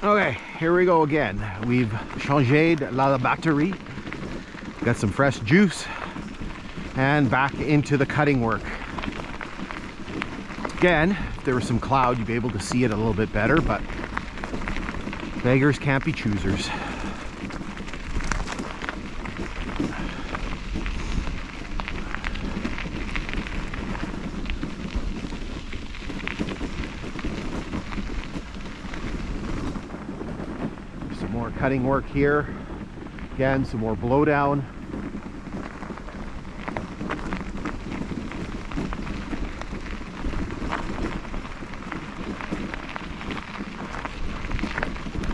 Okay, here we go again. We've changé la batterie, got some fresh juice, and back into the cutting work. Again, if there was some cloud, you'd be able to see it a little bit better, but beggars can't be choosers. Some more cutting work here. Again, some more blowdown.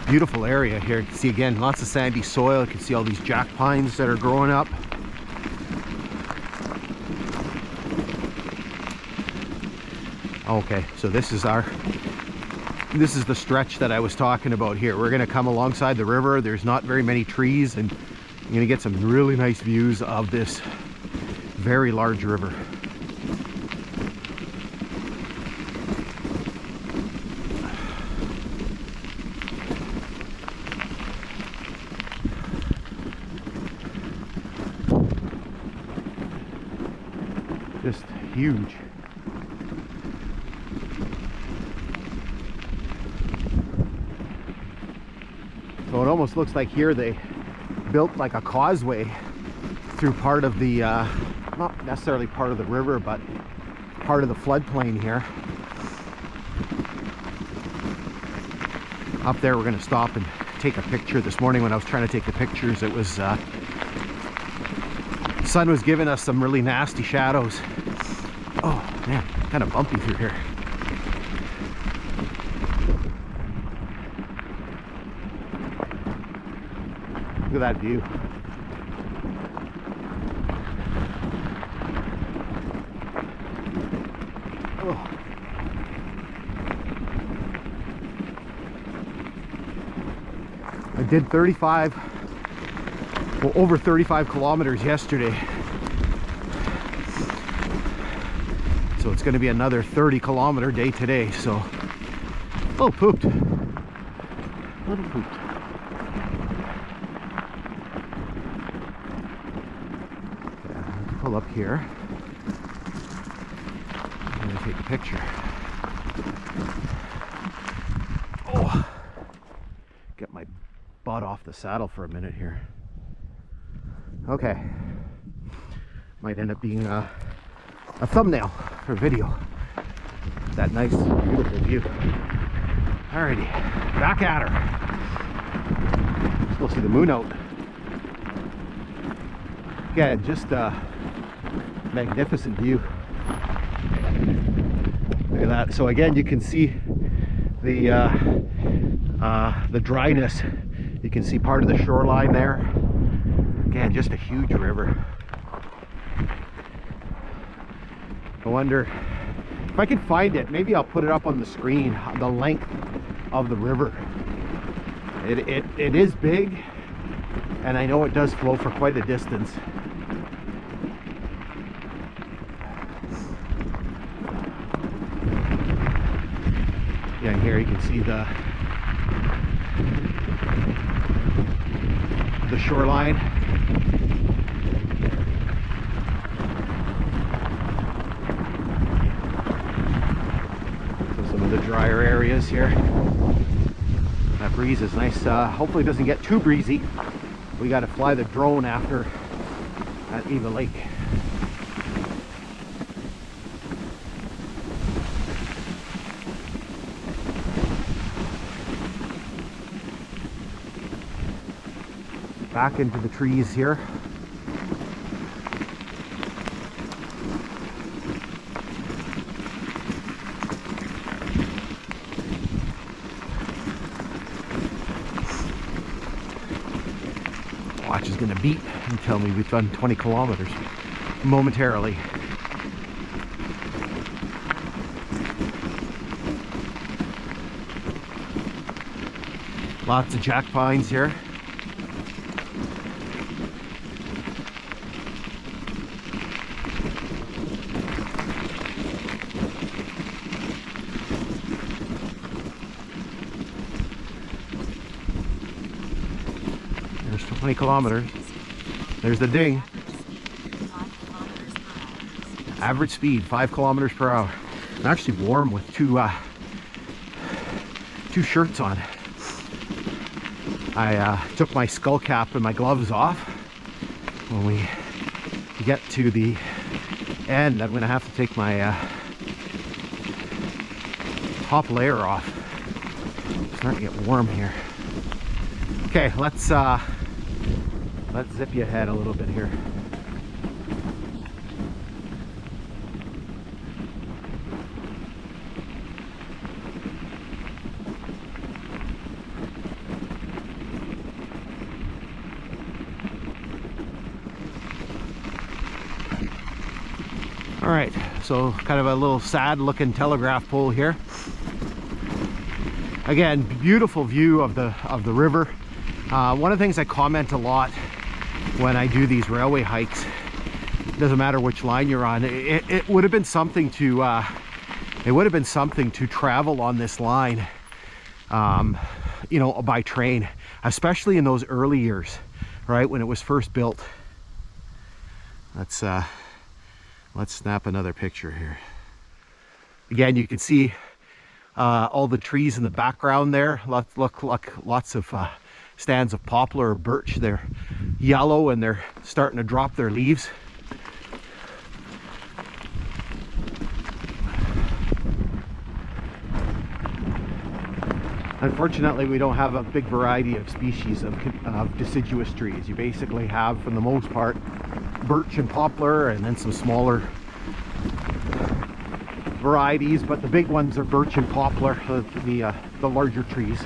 Beautiful area here. You can see again lots of sandy soil. You can see all these jack pines that are growing up. Okay, so this is the stretch that I was talking about here. We're going to come alongside the river. There's not very many trees, and you're going to get some really nice views of this very large river. Just huge. So it almost looks like here they built like a causeway through part of the, not necessarily part of the river, but part of the floodplain here. Up there we're going to stop and take a picture. This morning when I was trying to take the pictures, it was the sun was giving us some really nasty shadows. Oh man, kind of bumpy through here. Look at that view. Oh. I did over 35 kilometers yesterday. So it's going to be another 30-kilometer day today. So, oh, pooped. Little pooped. Pull up here. I'm going to take a picture. Oh, get my butt off the saddle for a minute here. Okay, might end up being a thumbnail for a video. That nice, beautiful view. Alrighty, back at her. Still see the moon out. Again, just magnificent view. Look at that. So again, you can see the dryness. You can see part of the shoreline there. Again, just a huge river. I wonder if I can find it. Maybe I'll put it up on the screen. The length of the river. It is big, and I know it does flow for quite a distance. Yeah, and here you can see the shoreline. So some of the drier areas here. That breeze is nice. Hopefully it doesn't get too breezy. We got to fly the drone after at Eva Lake. Back into the trees here. Watch is going to beep and tell me we've done 20 kilometers momentarily. Lots of jack pines here. 20 kilometers. There's the ding. Average speed 5 kilometers per hour. I'm actually warm with two shirts on. I took my skull cap and my gloves off. When we get to the end, I'm gonna have to take my top layer off. It's starting to get warm here. Okay, let's zip you ahead a little bit here. All right, so kind of a little sad looking telegraph pole here. Again, beautiful view of the river. One of the things I comment a lot when I do these railway hikes, doesn't matter which line you're on, it would have been something to travel on this line, you know, by train, especially in those early years, right, when it was first built. Let's snap another picture here. Again, you can see all the trees in the background there. Lots of stands of poplar or birch. They're yellow and they're starting to drop their leaves. Unfortunately, we don't have a big variety of species of deciduous trees. You basically have, for the most part, birch and poplar, and then some smaller varieties, but the big ones are birch and poplar, the larger trees.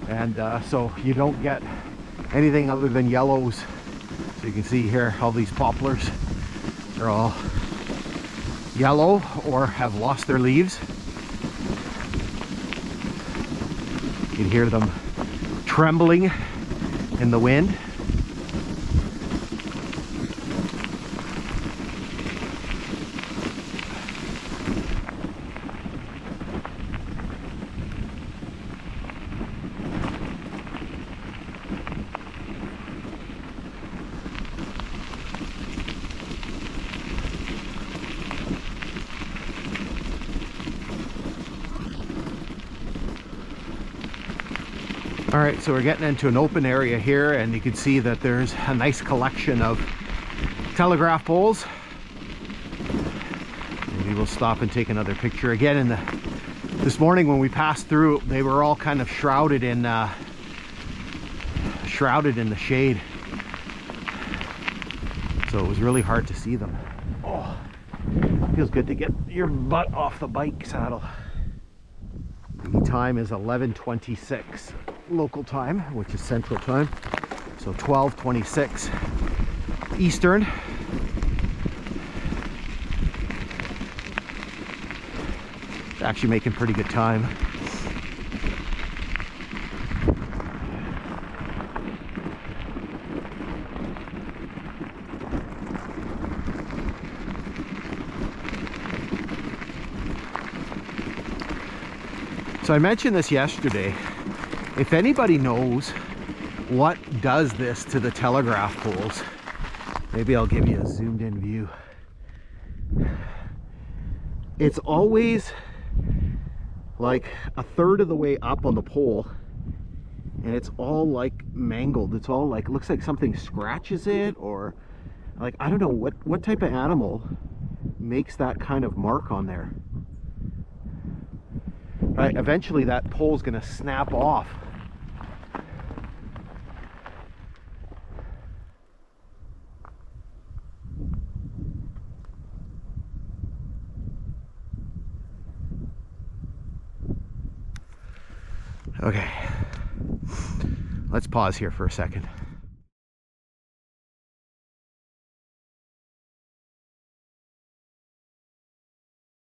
And so you don't get anything other than yellows. So you can see here all these poplars, they're all yellow or have lost their leaves. You can hear them trembling in the wind. All right, so we're getting into an open area here, and you can see that there's a nice collection of telegraph poles. Maybe we'll stop and take another picture. Again, this morning when we passed through, they were all kind of shrouded in the shade, so it was really hard to see them. Oh, feels good to get your butt off the bike saddle. The time is 11:26 local time, which is central time, so 12:26 Eastern. It's actually making pretty good time. So I mentioned this yesterday. If anybody knows what does this to the telegraph poles, maybe I'll give you a zoomed in view. It's always like a third of the way up on the pole, and it's all like mangled. It's all like, looks like something scratches it, or like, I don't know what type of animal makes that kind of mark on there. Right, eventually that pole's gonna snap off. Okay, let's pause here for a second.